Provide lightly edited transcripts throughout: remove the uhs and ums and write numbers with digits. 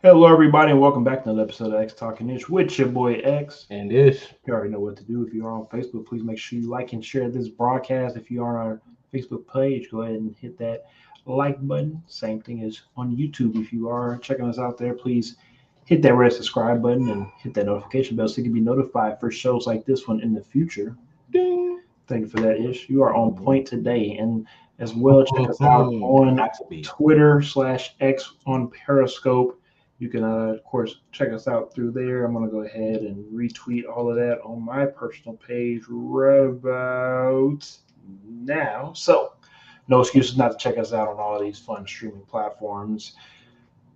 Hello, everybody, and welcome back to another episode of X Talking Ish with your boy X. And this, You already know what to do. If you are on Facebook, please make sure you like and share this broadcast. If you are on our Facebook page, go ahead and hit that like button. Same thing as on YouTube. If you are checking us out there, please hit that red subscribe button and hit that notification bell so you can be notified for shows like this one in the future. ding. Thank you for that, Ish. You are on point today. And as well, check us out on Got to be. Twitter/X on Periscope. You can, of course, check us out through there. I'm going to go ahead and retweet all of that on my personal page right about now. So, no excuses not to check us out on all of these fun streaming platforms.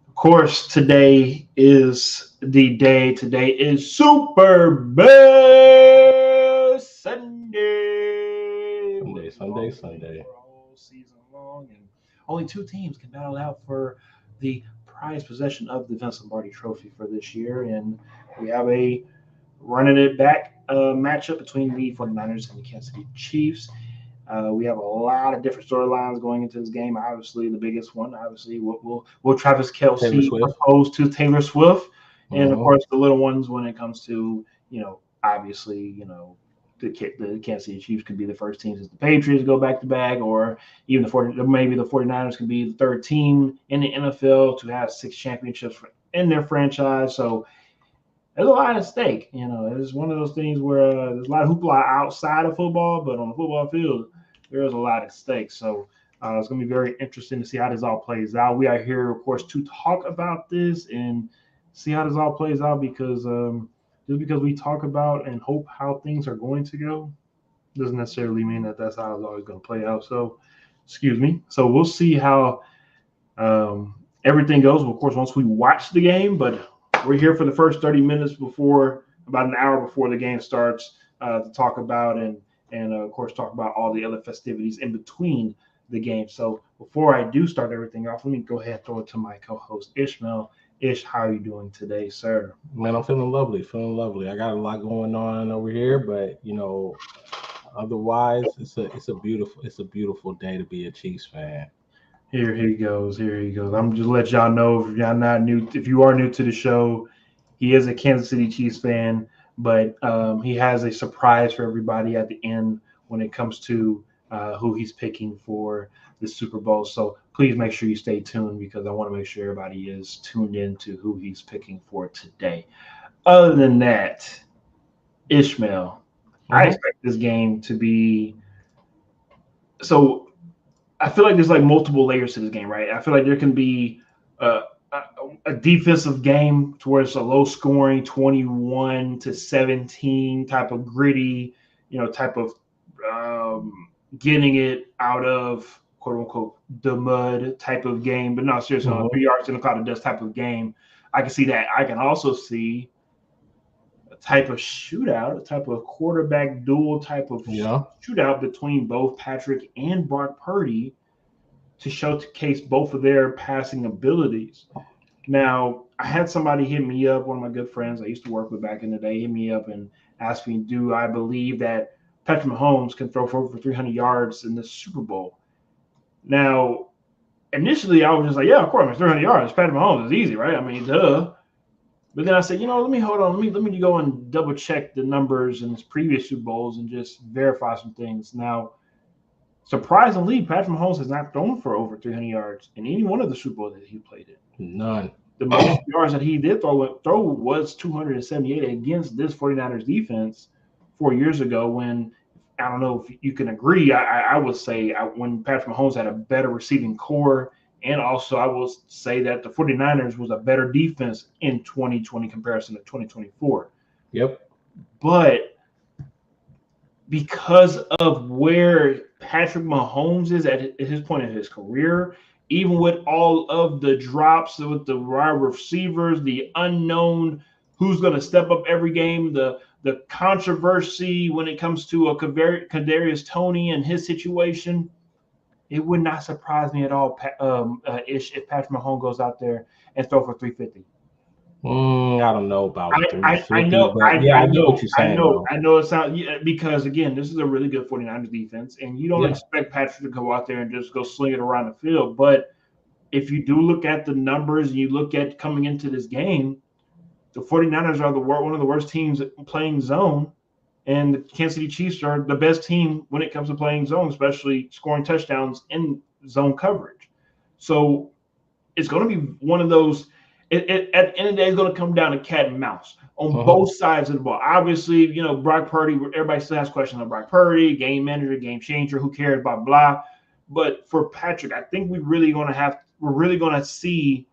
Of course, today is the day. Today is Super Bowl Sunday. One of Sunday, the Sunday, longest games Sunday. for a whole season long, and only two teams can battle out for the prized possession of the Vince Lombardi Trophy for this year. And we have a running it back matchup between the 49ers and the Kansas City Chiefs. We have a lot of different storylines going into this game. Obviously, the biggest one, obviously, will Travis Taylor Kelsey Swift. propose to Taylor Swift, and of Uh-huh. course, the little ones when it comes to obviously, the Kansas City Chiefs could be the first team since the Patriots go back to back, or even maybe the 49ers can be the third team in the NFL to have six championships in their franchise. So there's a lot at stake. It's one of those things where there's a lot of hoopla outside of football, but on the football field, there's a lot at stake. So it's going to be very interesting to see how this all plays out. We are here, of course, to talk about this and see how this all plays out because just because we talk about and hope how things are going to go doesn't necessarily mean that that's how it's always going to play out. So, excuse me. So we'll see how everything goes. Of course, once we watch the game, but we're here for the first 30 minutes before, about an hour before the game starts, to talk about and of course talk about all the other festivities in between the game. So before I do start everything off, let me go ahead and throw it to my co-host Ishmael. Ish, how are you doing today, sir? Man, I'm feeling lovely, feeling lovely. I got a lot going on over here, but otherwise, it's a beautiful day to be a Chiefs fan. Here he goes. Here he goes. I'm just let y'all know if y'all not new. If you are new to the show, he is a Kansas City Chiefs fan, but he has a surprise for everybody at the end when it comes to who he's picking for the Super Bowl. So please make sure you stay tuned because I want to make sure everybody is tuned in to who he's picking for today. Other than that, Ishmael, I Mm-hmm. expect this game to be so I feel like there's like multiple layers to this game, right? I feel like there can be a, a, a defensive game to where it's a low scoring 21-17 type of gritty, type of getting it out of quote unquote the mud type of game. But no, seriously, on Mm-hmm. 3 yards in the cloud of dust type of game. I can see that. I can also see a type of shootout, a type of quarterback duel type of Yeah. shootout between both Patrick and Brock Purdy to showcase both of their passing abilities. Now, I had somebody hit me up, one of my good friends I used to work with back in the day, hit me up and asked me, do I believe that Patrick Mahomes can throw for over 300 yards in the Super Bowl? Now, initially, I was just like, yeah, of course, 300 yards. Patrick Mahomes is easy, right? I mean, duh. But then I said, let me hold on. Let me go and double check the numbers in his previous Super Bowls and just verify some things. Now, surprisingly, Patrick Mahomes has not thrown for over 300 yards in any one of the Super Bowls that he played in. None. The most yards that he did throw was 278 against this 49ers defense 4 years ago when I don't know if you can agree. I would say when Patrick Mahomes had a better receiving core, and also I will say that the 49ers was a better defense in 2020 comparison to 2024. Yep. But because of where Patrick Mahomes is at his point in his career, even with all of the drops with the wide receivers, the unknown who's going to step up every game, the controversy when it comes to a Kadarius Toney and his situation, it would not surprise me at all, if Patrick Mahomes goes out there and throw for 350. I don't know about I 350, know, but yeah, I get what you're saying though. I know it sounds, yeah, because again, this is a really good 49ers defense, and you don't Yeah. expect Patrick to go out there and just go sling it around the field. But if you do look at the numbers and you look at coming into this game, the 49ers are one of the worst teams playing zone, and the Kansas City Chiefs are the best team when it comes to playing zone, especially scoring touchdowns in zone coverage. So it's going to be one of those. At the end of the day, it's going to come down to cat and mouse on both sides of the ball. Obviously, Brock Purdy, everybody still has questions on Brock Purdy, game manager, game changer, who cares, blah, blah. But for Patrick, I think we're really going to see,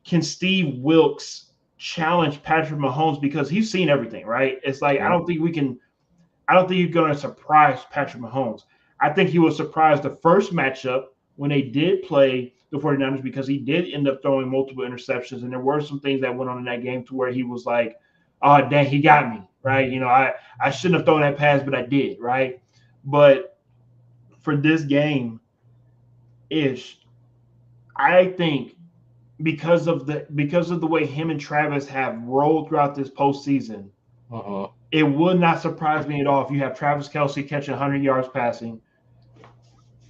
can Steve Wilks challenge Patrick Mahomes, because he's seen everything, right? It's like, I don't think you're going to surprise Patrick Mahomes. I think he was surprised the first matchup when they did play the 49ers, because he did end up throwing multiple interceptions. And there were some things that went on in that game to where he was like, oh, dang, he got me, right? I shouldn't have thrown that pass, but I did, right? But for this game, I think because of the way him and Travis have rolled throughout this postseason, it would not surprise me at all if you have Travis Kelce catching 100 yards passing,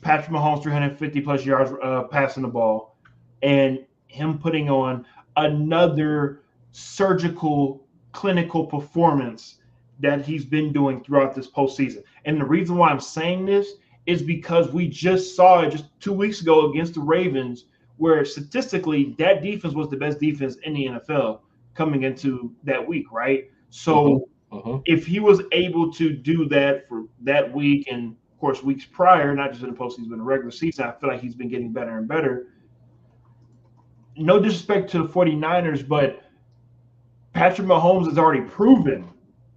Patrick Mahomes 350 plus yards passing the ball, and him putting on another surgical, clinical performance that he's been doing throughout this postseason. And the reason why I'm saying this is because we just saw it just 2 weeks ago against the Ravens, where statistically that defense was the best defense in the NFL coming into that week, right? So if he was able to do that for that week, and of course weeks prior, not just in the postseason but in the regular season, I feel like he's been getting better and better. No disrespect to the 49ers, but Patrick Mahomes has already proven,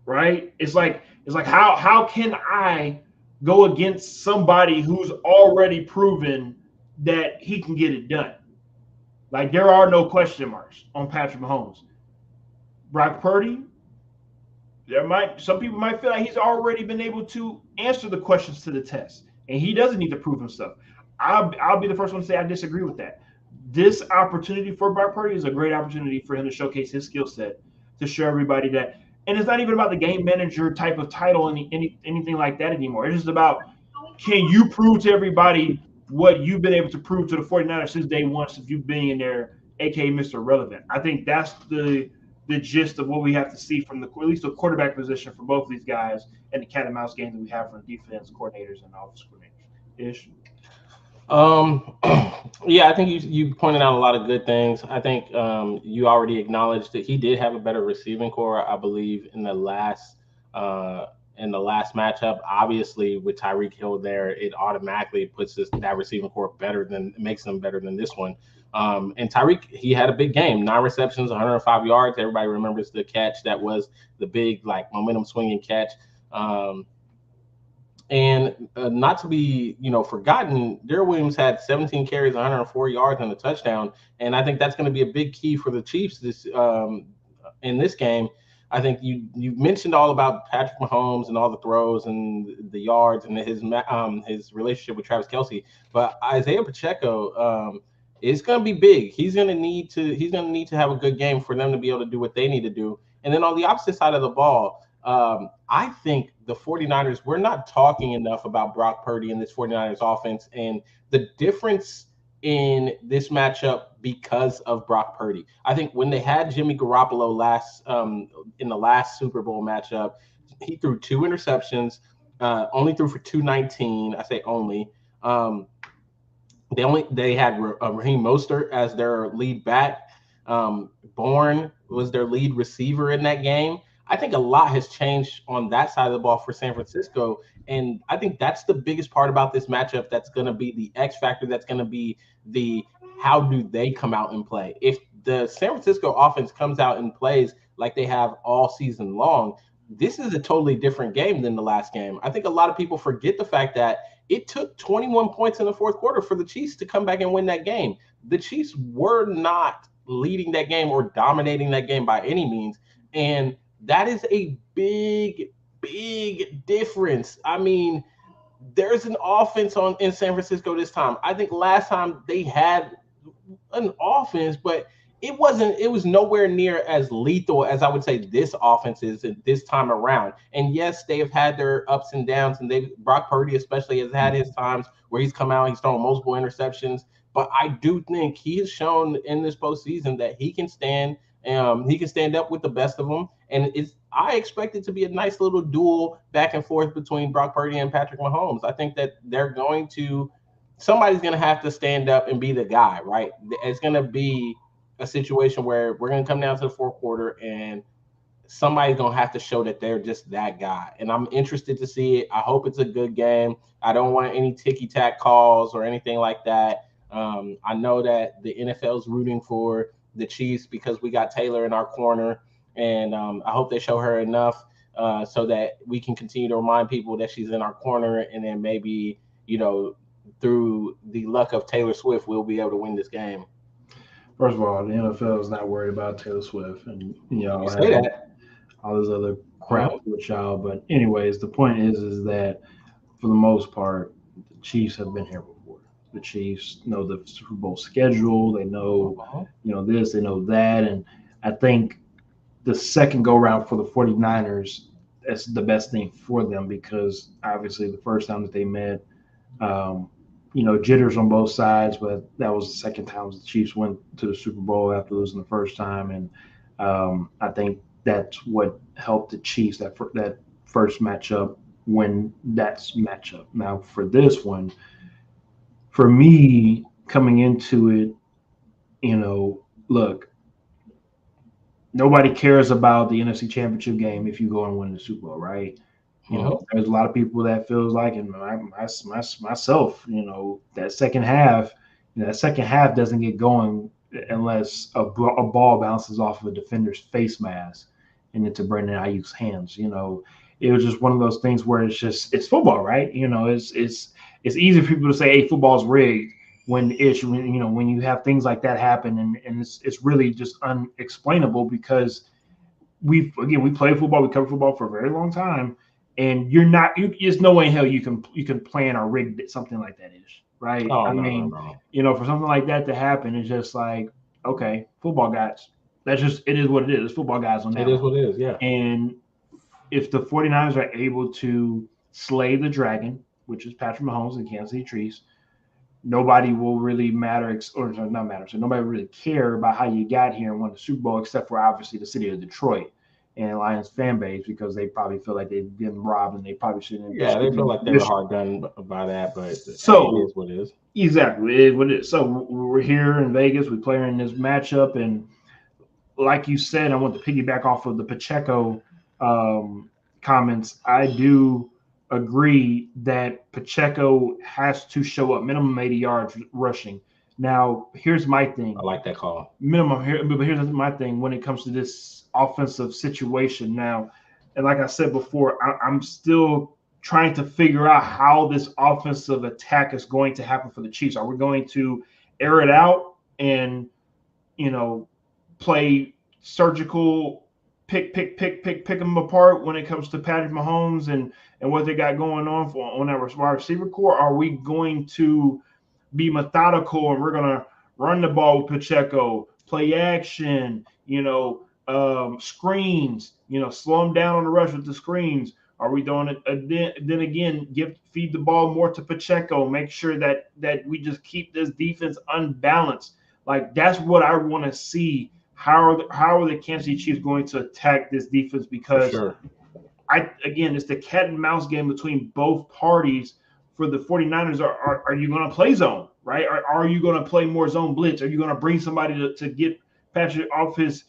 right? It's like how can I go against somebody who's already proven that he can get it done? Like, there are no question marks on Patrick Mahomes. Brock Purdy, some people might feel like he's already been able to answer the questions to the test, and he doesn't need to prove himself. I'll be the first one to say I disagree with that. This opportunity for Brock Purdy is a great opportunity for him to showcase his skill set, to show everybody that. And it's not even about the game manager type of title and anything like that anymore. It's just about, can you prove to everybody what you've been able to prove to the 49ers since day one, since you've been in there, aka Mr. Relevant. I think that's the gist of what we have to see from at least the quarterback position for both of these guys, and the cat and mouse game that we have from the defense coordinators and offense coordinators. Ish. Yeah, I think you pointed out a lot of good things. I think you already acknowledged that he did have a better receiving core, I believe, in the last matchup. Obviously, with Tyreek Hill there, it automatically puts that receiving core makes them better than this one. And Tyreek, he had a big game, 9 receptions, 105 yards. Everybody remembers the catch that was the big momentum swinging catch. And not to be, forgotten, Darrell Williams had 17 carries, 104 yards, and a touchdown. And I think that's going to be a big key for the Chiefs in this game. I think you mentioned all about Patrick Mahomes and all the throws and the yards and his relationship with Travis Kelce, but Isaiah Pacheco is going to be big. He's going to need to have a good game for them to be able to do what they need to do. And then on the opposite side of the ball, I think the 49ers, we're not talking enough about Brock Purdy and this 49ers offense and the difference in this matchup because of Brock Purdy. I think when they had Jimmy Garoppolo in the last Super Bowl matchup, he threw 2 interceptions, only threw for 219. I say only. They had Raheem Mostert as their lead back. Bourne was their lead receiver in that game. I think a lot has changed on that side of the ball for San Francisco. And I think that's the biggest part about this matchup. That's going to be the X factor. That's going to be how do they come out and play? If the San Francisco offense comes out and plays like they have all season long, this is a totally different game than the last game. I think a lot of people forget the fact that it took 21 points in the fourth quarter for the Chiefs to come back and win that game. The Chiefs were not leading that game or dominating that game by any means. And that is a big, big difference. I mean, there's an offense in San Francisco this time. I think last time they had an offense, but it was nowhere near as lethal as I would say this offense is this time around. And yes, they have had their ups and downs, and Brock Purdy especially has had his times where he's come out, he's thrown multiple interceptions, But I do think he has shown in this postseason that he can stand. He can stand up with the best of them, and I expect it to be a nice little duel back and forth between Brock Purdy and Patrick Mahomes. I think that somebody's going to have to stand up and be the guy, right? It's going to be a situation where we're going to come down to the fourth quarter and somebody's going to have to show that they're just that guy. And I'm interested to see it. I hope it's a good game. I don't want any ticky-tack calls or anything like that. I know that the NFL's rooting for the Chiefs because we got Taylor in our corner, and I hope they show her enough so that we can continue to remind people that she's in our corner, and then maybe, through the luck of Taylor Swift, we'll be able to win this game. First of all, the NFL is not worried about Taylor Swift, and You say that. all this other crap with y'all. But anyways, the point is that for the most part, the Chiefs have been here before. The Chiefs know the Super Bowl schedule. They know, this, they know that. And I think the second go round for the 49ers, that's the best thing for them because obviously the first time that they met, jitters on both sides, but that was the second time the Chiefs went to the Super Bowl after losing the first time. And I think that's what helped the Chiefs that first matchup win that matchup. Now for this one, for me coming into it, look, nobody cares about the NFC Championship game if you go and win the Super Bowl, right? There's a lot of people that feels like, and myself, that second half doesn't get going unless a ball bounces off of a defender's face mask and into Brandon Ayuk's hands. It was just one of those things where it's football, right? It's easy for people to say, "Hey, football's rigged," when you have things like that happen, and it's really just unexplainable because we play football, we cover football for a very long time, and there's no way in hell you can plan or rig something like that is, right? No. For something like that to happen, it's just like, okay, football guys. It is what it is. It's football guys on that. It is what it is, yeah. And if the 49ers are able to slay the dragon, which is Patrick Mahomes and Kansas City Chiefs, nobody will really matter, or not matter. So nobody really care about how you got here and won the Super Bowl, except for obviously the city of Detroit and Lions fan base, because they probably feel like they've been robbed and they probably shouldn't. Yeah, they feel like they were hard done by that, but so it is what it is. Exactly, it is what it is. So we're here in Vegas. We play in this matchup, and like you said, I want to piggyback off of the Pacheco comments. I do agree that Pacheco has to show up minimum 80 yards rushing. Now, here's my thing. I like that call. Minimum here, but here's my thing when it comes to this offensive situation now. And like I said before, I'm still trying to figure out how this offensive attack is going to happen for the Chiefs. Are we going to air it out and, play surgical pick them apart when it comes to Patrick Mahomes and what they got going on that wide receiver core? Are we going to be methodical and we're going to run the ball with Pacheco, play action, screens, slow them down on the rush with the screens? Are we doing it? Then again, feed the ball more to Pacheco, make sure that we just keep this defense unbalanced. Like, that's what I want to see. How are the Kansas City Chiefs going to attack this defense? Because it's the cat and mouse game between both parties. For the 49ers, are you going to play zone, right? Are you going to play more zone blitz? Are you going to bring somebody to get Patrick off his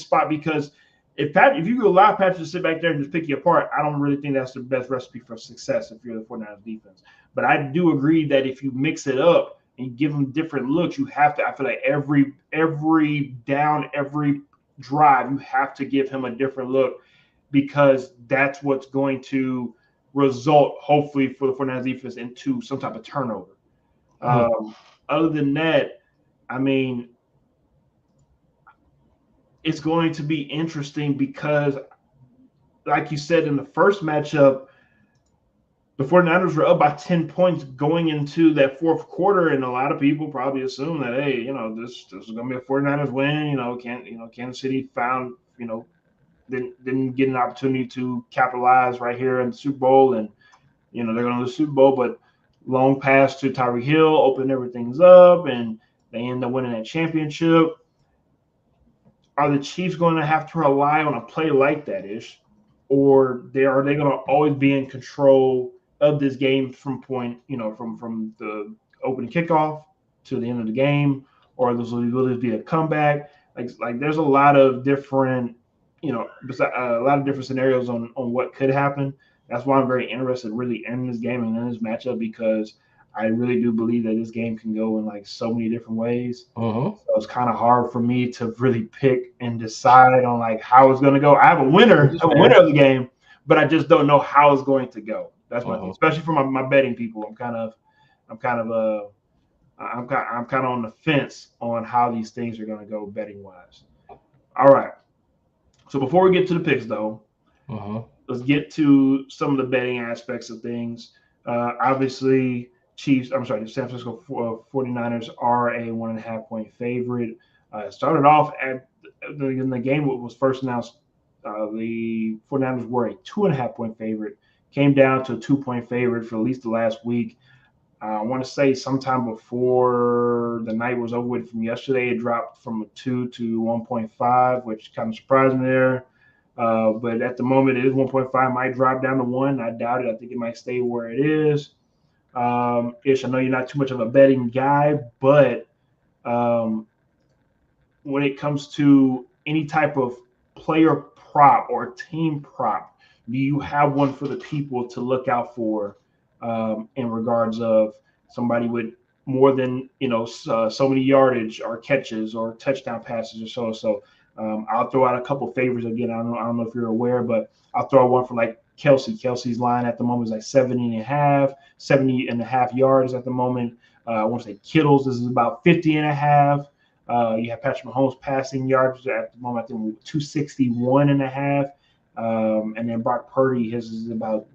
spot? Because if you allow Patrick to sit back there and just pick you apart, I don't really think that's the best recipe for success if you're the 49ers defense. But I do agree that if you mix it up and give them different looks, you have to. I feel like every down, every drive, you have to give him a different look, because that's what's going to result, hopefully, for the 49ers defense into some type of turnover. Other than that, I mean, it's going to be interesting because, like you said, in the first matchup, the 49ers were up by 10 points going into that fourth quarter, and a lot of people probably assume that, hey, this is going to be a 49ers win. Kansas City found, didn't get an opportunity to capitalize right here in the Super Bowl, and they're going to lose the Super Bowl. But long pass to Tyreek Hill, open everything's up, and they end up winning that championship. Are the Chiefs going to have to rely on a play like that ish, or are they going to always be in control of this game from point, from the opening kickoff to the end of the game, or will this be a comeback? Like there's a lot of different, a lot of different scenarios on what could happen. That's why I'm very interested really in this game and in this matchup, because I really do believe that this game can go in like so many different ways. Uh-huh. So it's kind of hard for me to really pick and decide on like how it's going to go. I have a winner, Which is I have a fair. winner of the game, but I just don't know how it's going to go. That's my thing, Uh-huh. especially for my betting people. I'm kind of I'm kind of on the fence on how these things are going to go betting wise. All right. So before we get to the picks, though, Uh-huh. let's get to some of the betting aspects of things. Obviously, the San Francisco 49ers are a 1.5 point favorite. Started off in the game was first announced, the 49ers were a 2.5 point favorite, came down to a 2 point favorite for at least the last week. I want to say sometime before the night was over with from yesterday, it dropped from a 2 to 1.5, which kind of surprised me there. But at the moment, it is 1.5. Might drop down to 1. I doubt it. I think it might stay where it is. Ish, I know you're not too much of a betting guy, but um, when it comes to any type of player prop or team prop, do you have one for the people to look out for, in regards of somebody with more than so many yardage or catches or touchdown passes or so? I'll throw out a couple favors again. I don't know if you're aware, but I'll throw out one for like Kelsey. Kelsey's line at the moment is like 70 and a half yards at the moment. I want to say Kittle's is about 50 and a half. You have Patrick Mahomes passing yards at the moment, I think 261 and a half. And then Brock Purdy, his is about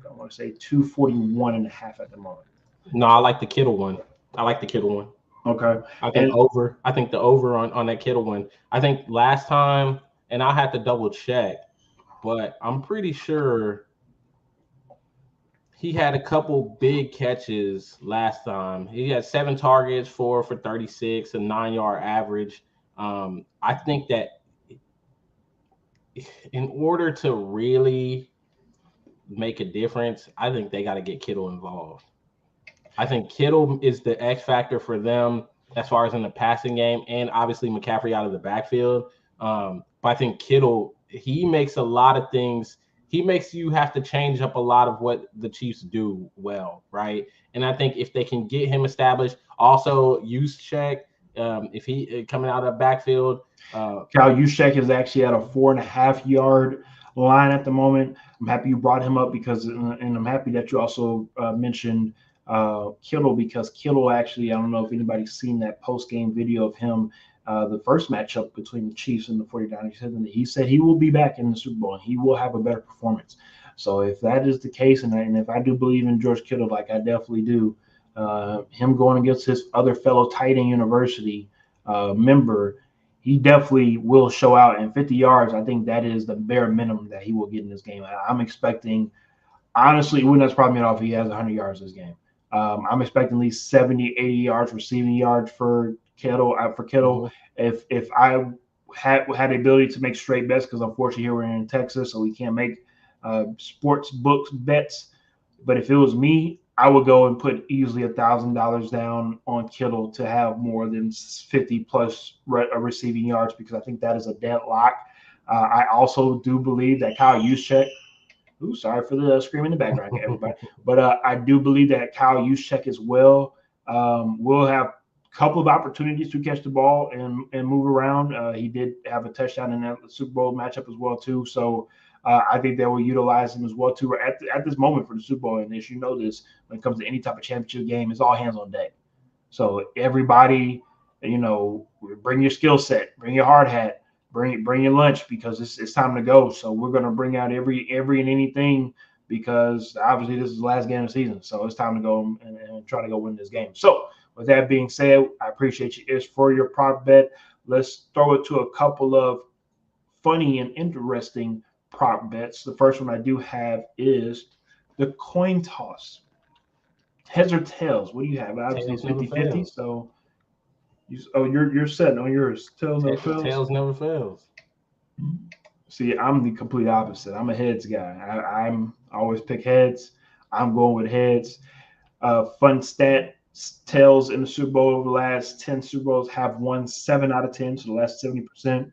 I want to say 241 and a half at the moment. No, I like the Kittle one. I like the Kittle one. Okay. I think And over. I think the over on that Kittle one. I think last time, and I'll have to double check, but I'm pretty sure he had a couple big catches last time. He had 7 targets, 4 for 36, a 9-yard average. I think that in order to really make a difference, I think they got to get Kittle involved. I think Kittle is the X factor for them as far as in the passing game, and obviously McCaffrey out of the backfield. But I think Kittle, he makes a lot of things. He makes you have to change up a lot of what the Chiefs do well, right? And I think if they can get him established, also use check, if he coming out of the backfield. Kyle Juszczyk is actually at a 4.5 yard line at the moment. I'm happy you brought him up and I'm happy that you also mentioned Kittle, because Kittle actually, I don't know if anybody's seen that post game video of him, the first matchup between the Chiefs and the 49ers. He said he will be back in the Super Bowl and he will have a better performance. So if that is the case, and if I do believe in George Kittle, like I definitely do, him going against his other fellow Titan University member, he definitely will show out. And 50 yards, I think that is the bare minimum that he will get in this game. I'm expecting, honestly, it wouldn't surprise me at all if he has 100 yards this game. I'm expecting at least 70, 80 yards receiving yards for Kittle. Mhm. If I had the ability to make straight bets, because unfortunately here we're in Texas, so we can't make sports books bets. But if it was me, I would go and put easily $1,000 down on Kittle to have more than 50 plus receiving yards, because I think that is a deadlock. I also do believe that Kyle Juszczyk. Ooh, sorry for the scream in the background, everybody. But I do believe that Kyle Juszczyk as well will have a couple of opportunities to catch the ball and move around. He did have a touchdown in that Super Bowl matchup as well too. So I think they will utilize him as well too. At this moment for the Super Bowl, and as you know this, when it comes to any type of championship game, it's all hands on deck. So everybody, bring your skill set, bring your hard hat, bring your lunch, because it's time to go. So we're gonna bring out every and anything, because obviously this is the last game of the season. So it's time to go and try to go win this game. So with that being said, I appreciate you, Ish, for your prop bet. Let's throw it to a couple of funny and interesting prop bets. The first one I do have is The coin toss. Heads or tails? What do you have? Obviously, Tails it's never 50-50. fails. So, you're setting on yours. Tails never fails. Tails never fails. See, I'm the complete opposite. I'm a heads guy. I always pick heads. I'm going with heads. Fun stat: tails in the Super Bowl over the last 10 Super Bowls have won 7 out of 10, so the last 70%.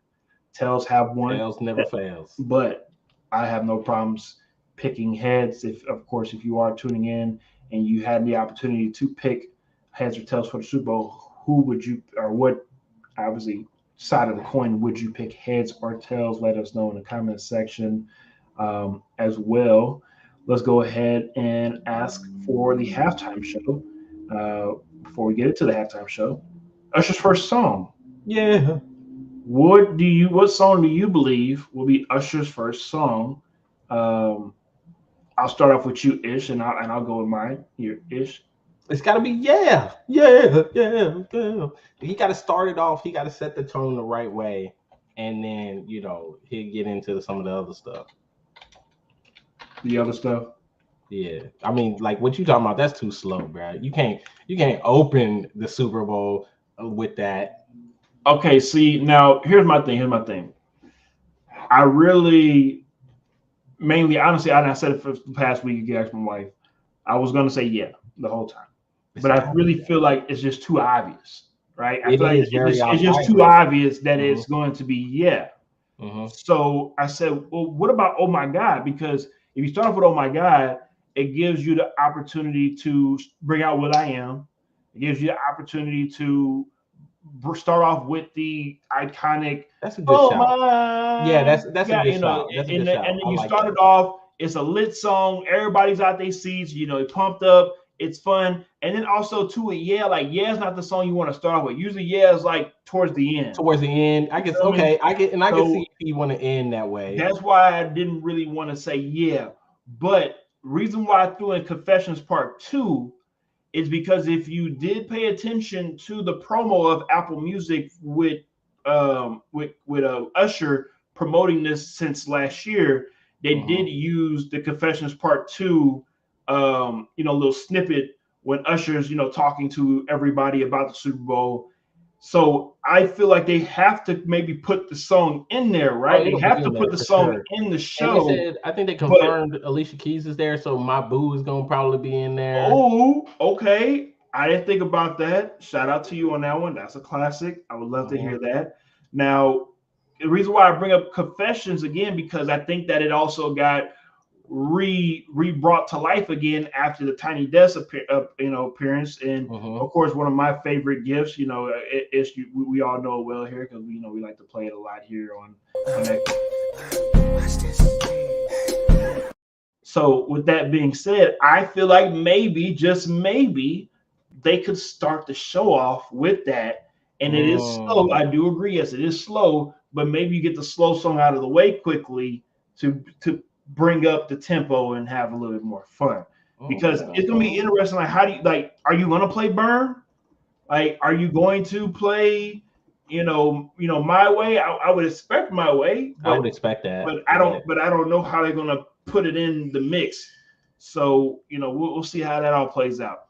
Tails have won, Tails never fails. but I have no problems picking heads. If of course, if you are tuning in and you had the opportunity to pick heads or tails for the Super Bowl, who would you or what obviously side of the coin would you pick, heads or tails? Let us know in the comment section as well. Let's go ahead and ask for the halftime show. Before we get into the halftime show, Usher's first song. Yeah. What song do you believe will be Usher's first song? Um, I'll start off with you, Ish, and I'll go with mine. Here, Ish. It's got to be yeah. He got to start it off. He got to set the tone the right way, and then he'll get into some of the other stuff. The other stuff. Yeah, I mean, like what you talking about? That's too slow, bro. You can't open the Super Bowl with that. Okay, see now here's my thing. I really mainly honestly, I said it for the past week. You asked my wife. I was gonna say yeah the whole time, but I really feel like it's just too obvious, right? I It feel like is very it's just obvious. too obvious that it's going to be yeah. Mm-hmm. So I said, well, what about Oh My God? Because if you start off with Oh My God, it gives you the opportunity to bring out What I Am. It gives you the opportunity to start off with the iconic That's a good "Oh shout. My Yeah, that's a God," good shout. That's a good shout. and then I you like started that. off. It's a lit song. Everybody's out their seats. It's pumped up. It's fun. And then also too, yeah, like yeah, is not the song you want to start off with. Usually, yeah is like towards the end. Towards the end, I guess. You know what I mean? Okay, I can see So if you want to end that way. that's why I didn't really want to say yeah. But reason why I threw in Confessions Part 2 is because if you did pay attention to the promo of Apple Music with Usher promoting this since last year, they did use the Confessions Part 2 little snippet when Usher's talking to everybody about the Super Bowl. So I feel like they have to maybe put the song in there, Oh, right? They it'll have be to in put there the for song sure. in the And they show. said, I think they But confirmed Alicia Keys is there, so My Boo is gonna probably be in there. oh, okay. I didn't think about that. Shout out to you on that one. That's a classic. I would love to hear that. Now, the reason why I bring up Confessions again, because I think that it also got re-brought to life again after the Tiny Desk appearance, and of course one of my favorite gifts. We all know it well here because we like to play it a lot here on that. So with that being said, I feel like maybe, just maybe, they could start the show off with that. And it is slow. I do agree. Yes, it is slow, but maybe you get the slow song out of the way quickly to bring up the tempo and have a little bit more fun. Because it's gonna be interesting. Like, how do you are you gonna play Burn? Like, are you going to play, My Way? I would expect My Way, but I would expect that. But I don't know how they're gonna put it in the mix. So we'll see how that all plays out.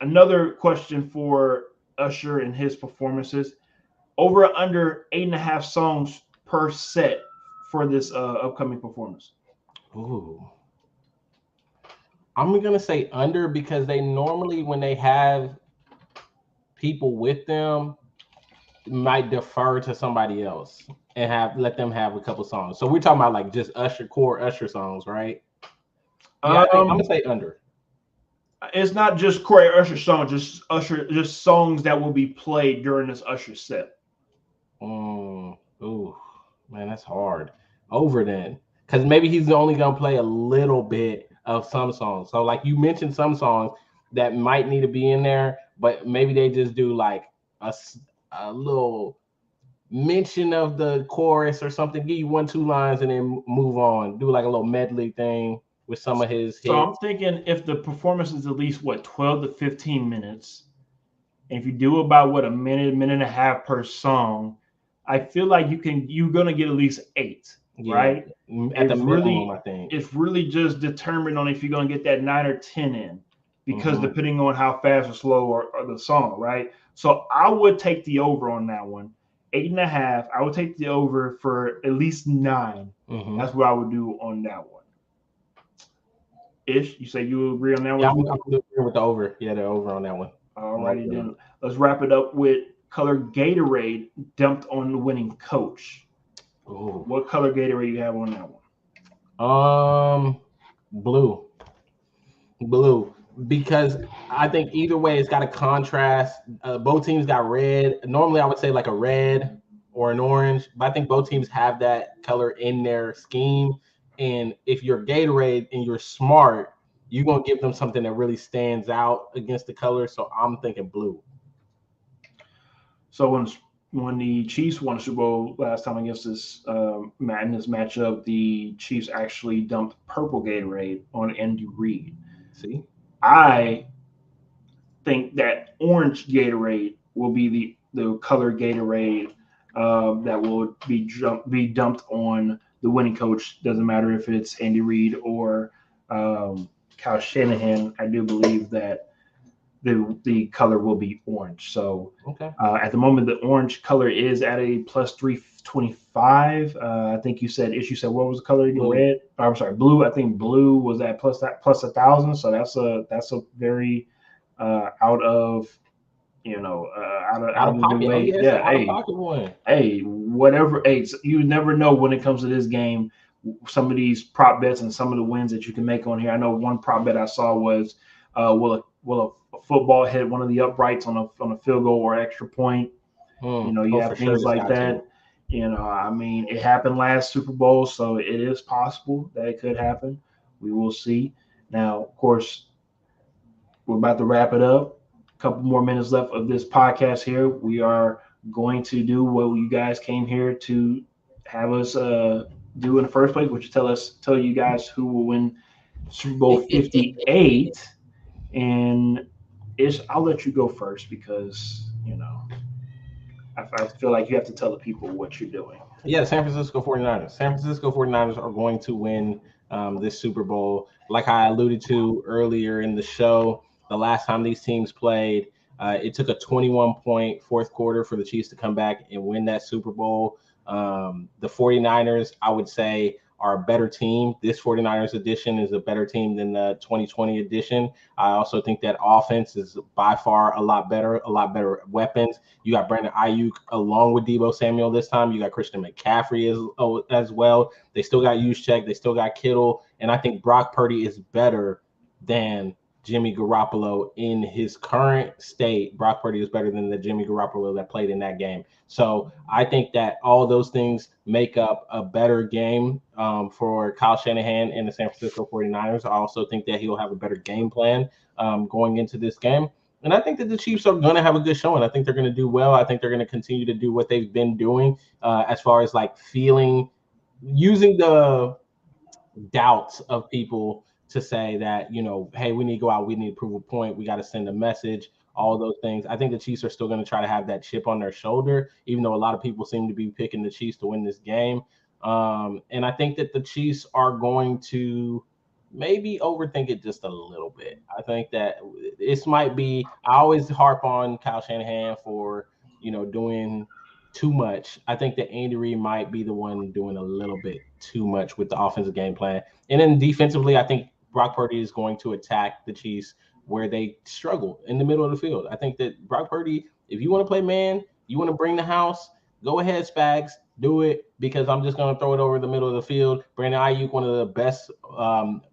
Another question for Usher and his performances: over or under 8.5 songs per set for this upcoming performance? Ooh. I'm gonna say under, because they normally, when they have people with them, might defer to somebody else and let them have a couple songs. So we're talking about like just core Usher songs, right? Yeah, I think I'm gonna say under. It's not just core Usher songs, just songs that will be played during this Usher set. Ooh, man, that's hard. Over then, because maybe he's only gonna play a little bit of some songs. So like you mentioned, some songs that might need to be in there, but maybe they just do like a little mention of the chorus or something, give you 1-2 lines and then move on. Do like a little medley thing with some of his hits. So I'm thinking if the performance is at least 12 to 15 minutes, and if you do about a minute and a half per song, I feel like you're gonna get at least 8. right? At the It's minimum, really I think. it's really just determined on if you're gonna get that 9 or 10 in, because Mm-hmm. depending on how fast or slow or the song, right? So I would take the over on that one. 8.5. I would take the over for at least 9. Mm-hmm. That's what I would do on that one. Ish, you say you agree on that one Yeah, as I'm well? agreeing with the over. Yeah, the over on that one. I'm Alrighty okay with then. Let's wrap it up with color Gatorade dumped on the winning coach. it. Ooh. What color Gatorade you have on that one? Blue. Blue. Because I think either way, it's got a contrast. Both teams got red. Normally, I would say like a red or an orange, but I think both teams have that color in their scheme. And if you're Gatorade and you're smart, you're gonna give them something that really stands out against the color. So I'm thinking blue. So when the Chiefs won the Super Bowl last time against this madness matchup, the Chiefs actually dumped purple Gatorade on Andy Reid. See? I think that orange Gatorade will be the color Gatorade that will be dumped on the winning coach. Doesn't matter if it's Andy Reid or Kyle Shanahan. I do believe that the color will be orange. So Okay. at the moment, the orange color is at a plus 325. I think you said what was the color again? Blue. Red. Oh, I'm sorry, blue. I think blue was at plus 1,000. So that's a very out of Out out of of the pocket. Oh way. yeah, it's an Yeah, out of pocket one. whatever. Hey, you never know when it comes to this game. Some of these prop bets and some of the wins that you can make on here. I know one prop bet I saw was will a football hit one of the uprights on a field goal or extra point? You Oh, for have sure, things it's like got that. to. I mean, it happened last Super Bowl, so it is possible that it could happen. We will see. Now, of course, we're about to wrap it up. A couple more minutes left of this podcast here. We are going to do what you guys came here to have us do in the first place, which is tell you guys who will win Super Bowl 58. And I'll let you go first because I feel like you have to tell the people what you're doing. Yeah, San Francisco 49ers. San Francisco 49ers are going to win this Super Bowl. Like I alluded to earlier in the show, the last time these teams played, it took a 21-point fourth quarter for the Chiefs to come back and win that Super Bowl. The 49ers, I would say, are a better team. This 49ers edition is a better team than the 2020 edition. I also think that offense is by far a lot better weapons. You got Brandon Ayuk along with Deebo Samuel this time. You got Christian McCaffrey as well. They still got Juszczyk. They still got Kittle. And I think Brock Purdy is better than Jimmy Garoppolo in his current state. Brock Purdy is better than the Jimmy Garoppolo that played in that game. So I think that all those things make up a better game for Kyle Shanahan and the San Francisco 49ers. I also think that he'll have a better game plan going into this game. And I think that the Chiefs are going to have a good showing. I think they're going to do well. I think they're going to continue to do what they've been doing as far as like using the doubts of people to say that, hey, we need to go out, we need to prove a point, we got to send a message, all those things. I think the Chiefs are still going to try to have that chip on their shoulder, even though a lot of people seem to be picking the Chiefs to win this game. And I think that the Chiefs are going to maybe overthink it just a little bit. I think that this might be, I always harp on Kyle Shanahan for, doing too much. I think that Andy Reid might be the one doing a little bit too much with the offensive game plan. And then defensively, I think Brock Purdy is going to attack the Chiefs where they struggle in the middle of the field. I think that Brock Purdy, if you want to play man, you want to bring the house, go ahead, Spags, do it, because I'm just going to throw it over the middle of the field. Brandon Ayuk, one of the best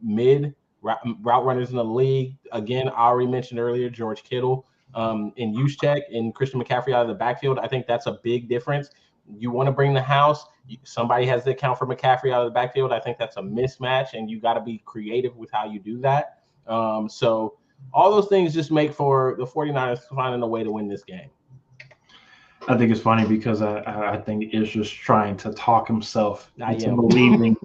mid route runners in the league. Again, I already mentioned earlier, George Kittle and Juszczyk and Christian McCaffrey out of the backfield. I think that's a big difference. You want to bring the house. Somebody has to account for McCaffrey out of the backfield. I think that's a mismatch, and you got to be creative with how you do that. So all those things just make for the 49ers finding a way to win this game. I think it's funny because I think Ish just trying to talk himself into am. believing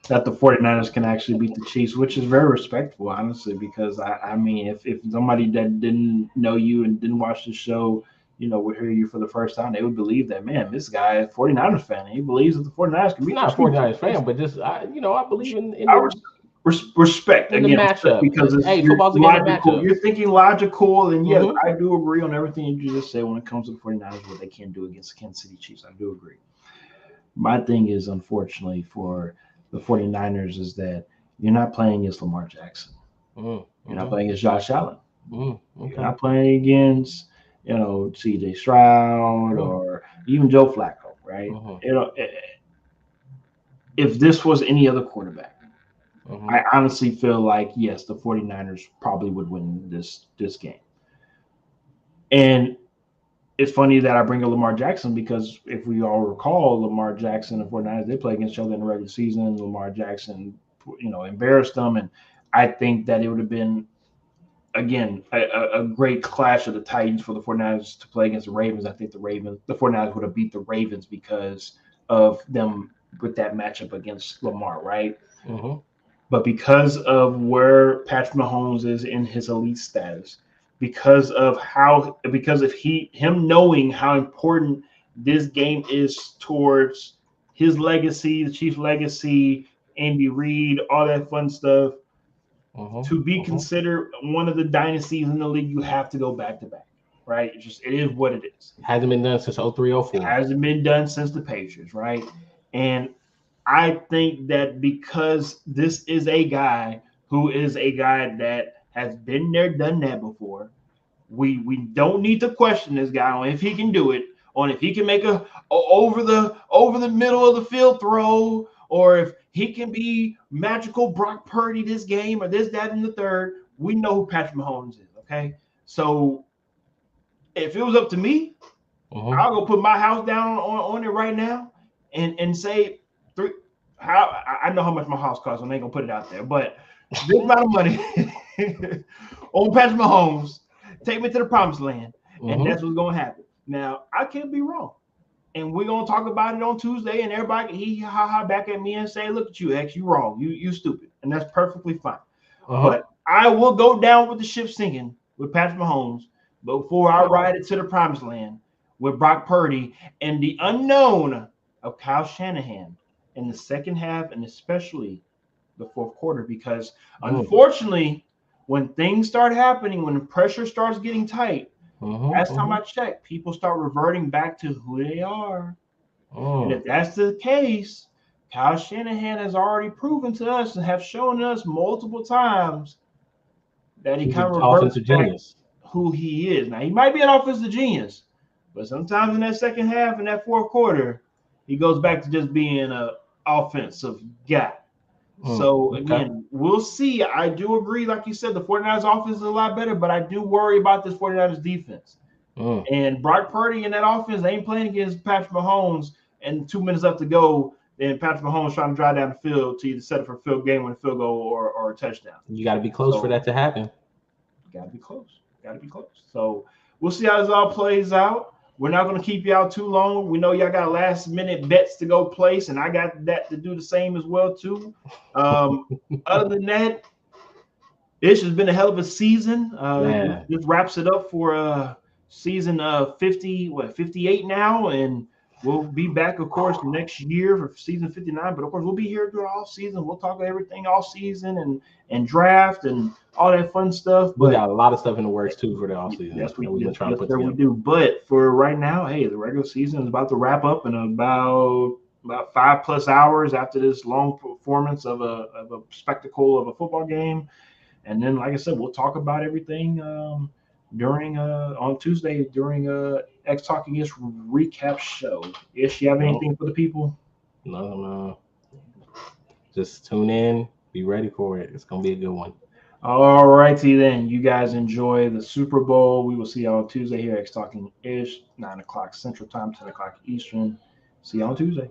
that the 49ers can actually beat the Chiefs, which is very respectful, honestly, because I mean, if somebody that didn't know you and didn't watch the show, would hear you for the first time, they would believe that, man, this guy is a 49ers fan. He believes that the 49ers can I'm beat the not a Chiefs. 49ers fan, but just I believe in I the respect, in the again, respect, matchup. because Hey, you're football's a game of logical. matchups. You're thinking logical, and yes, Mm-hmm. I do agree on everything you just said when it comes to the 49ers, what they can do against the Kansas City Chiefs. I do agree. My thing is, unfortunately, for the 49ers is that you're not playing against Lamar Jackson. Mm-hmm. You're not playing against Josh Allen. Mm-hmm. You're Okay. not playing against, CJ Stroud Mm-hmm. or even Joe Flacco, right? If this was any other quarterback, Mm-hmm. I honestly feel like, yes, the 49ers probably would win this game. And it's funny that I bring up Lamar Jackson because if we all recall, Lamar Jackson and 49ers, they play against each other in the regular season. Lamar Jackson, embarrassed them. And I think that it would have been, again, a great clash of the Titans for the 49ers to play against the Ravens. I think the 49ers would have beat the Ravens because of them with that matchup against Lamar, right? Mm-hmm. But because of where Patrick Mahomes is in his elite status, because of him knowing how important this game is towards his legacy, the Chiefs' legacy, Andy Reid, all that fun stuff, to be Mm-hmm. considered one of the dynasties in the league, you have to go back to back, right? It is what it is. Hasn't been done since 03, 04. Hasn't been done since the Patriots, right? And I think that because this is a guy who is a guy that has been there, done that before, we don't need to question this guy on if he can do it, on if he can make a over the middle of the field throw, or if he can be magical Brock Purdy this game, or this, that, and the third. We know who Patrick Mahomes is, okay? So if it was up to me, Mm-hmm. I'll go put my house down on it right now and say three. How I know how much my house costs, so I ain't gonna put it out there, but this amount of money on Patrick Mahomes, take me to the promised land, and Mm-hmm. that's what's gonna happen. Now I can't be wrong, and we're gonna talk about it on Tuesday, and everybody can he ha ha back at me and say, "Look at you, X, you wrong, you stupid," and that's perfectly fine. Uh-huh. But I will go down with the ship sinking with Patrick Mahomes before I ride it to the promised land with Brock Purdy and the unknown of Kyle Shanahan in the second half and especially the fourth quarter. Because Mm-hmm. unfortunately, when things start happening, when the pressure starts getting tight, last time Mm-hmm. I checked, people start reverting back to who they are. And Mm. if that's the case, Kyle Shanahan has already proven to us and have shown us multiple times that he He's kind an of reverts offensive back genius. who he is. Now he might be an offensive genius, but sometimes in that second half and that fourth quarter, he goes back to just being a offensive guy. So Okay. again, we'll see. I do agree, like you said, the 49ers offense is a lot better, but I do worry about this 49ers defense. Mm. And Brock Purdy in that offense, they ain't playing against Patrick Mahomes and 2 minutes left to go. Then Patrick Mahomes trying to drive down the field to either set up for a field game with a field goal or a touchdown. You got to be close for So that to happen. gotta be close. Gotta be close. So we'll see how this all plays out. We're not going to keep y'all too long. We know y'all got last minute bets to go place, and I got that to do the same as well too. Other than that, this has been a hell of a season. Man, This wraps it up for season 58 now, and we'll be back, of course, next year for season 59. But of course, we'll be here through all season. We'll talk everything all season and draft and all that fun stuff. we But got a lot of stuff in the works too for the offseason yes, that we've been trying to yes, put sir, we together. do. But for right now, hey, the regular season is about to wrap up in about 5+ hours after this long performance of a spectacle of a football game. And then, like I said, we'll talk about everything during on Tuesday during X Talking Ish recap show. Ish, you have No, anything for the people? no. Just tune in. Be ready for it. It's gonna be a good one. All righty then. You guys enjoy the Super Bowl. We will see you on Tuesday here at X Talking Ish, 9 o'clock Central Time, 10 o'clock Eastern. See you on Tuesday.